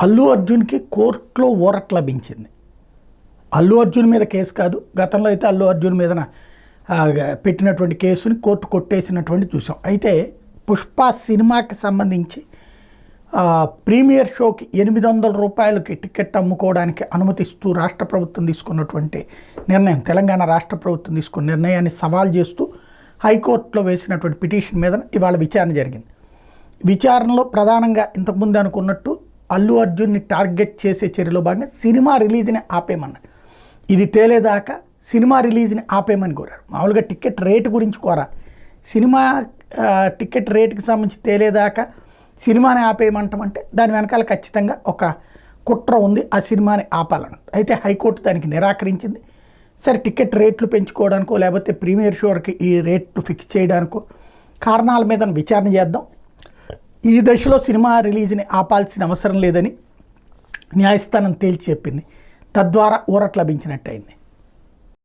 అల్లు అర్జున్కి కోర్టులో ఊరట లభించింది. అల్లు అర్జున్ మీద కేసు కాదు, గతంలో అయితే అల్లు అర్జున్ మీద పెట్టినటువంటి కేసుని కోర్టు కొట్టేసినటువంటి చూసాం. అయితే పుష్ప సినిమాకి సంబంధించి ప్రీమియర్ షోకి 800 రూపాయలకి టికెట్ అమ్ముకోవడానికి అనుమతిస్తూ రాష్ట్ర ప్రభుత్వం తీసుకున్నటువంటి నిర్ణయం, తెలంగాణ రాష్ట్ర ప్రభుత్వం తీసుకున్న నిర్ణయాన్ని సవాల్ చేస్తూ హైకోర్టులో వేసినటువంటి పిటిషన్ మీద ఇవాళ విచారణ జరిగింది. విచారణలో ప్రధానంగా ఇంతకుముందు అనుకున్నట్టు అల్లు అర్జున్ని టార్గెట్ చేసే చర్యలో భాగంగా సినిమా రిలీజ్ని ఆపేయమన్నారు. ఇది తేలేదాకా సినిమా రిలీజ్ని ఆపేయమని కోరారు. మామూలుగా టికెట్ రేటు గురించి కోరా, సినిమా టికెట్ రేటుకి సంబంధించి తేలేదాకా సినిమాని ఆపేయమంటామంటే దాని వెనకాల ఖచ్చితంగా ఒక కుట్ర ఉంది, ఆ సినిమాని ఆపాలని. అయితే హైకోర్టు దానికి నిరాకరించింది. సరే, టికెట్ రేట్లు పెంచుకోవడానికో లేకపోతే ప్రీమియర్ షోకి ఈ రేట్లు ఫిక్స్ చేయడానికో కారణాల మీద విచారణ చేద్దాం, ఈ దశలో సినిమా రిలీజ్ని ఆపాల్సిన అవసరం లేదని న్యాయస్థానం తేల్చి చెప్పింది. తద్వారా ఊరట లభించినట్టయింది.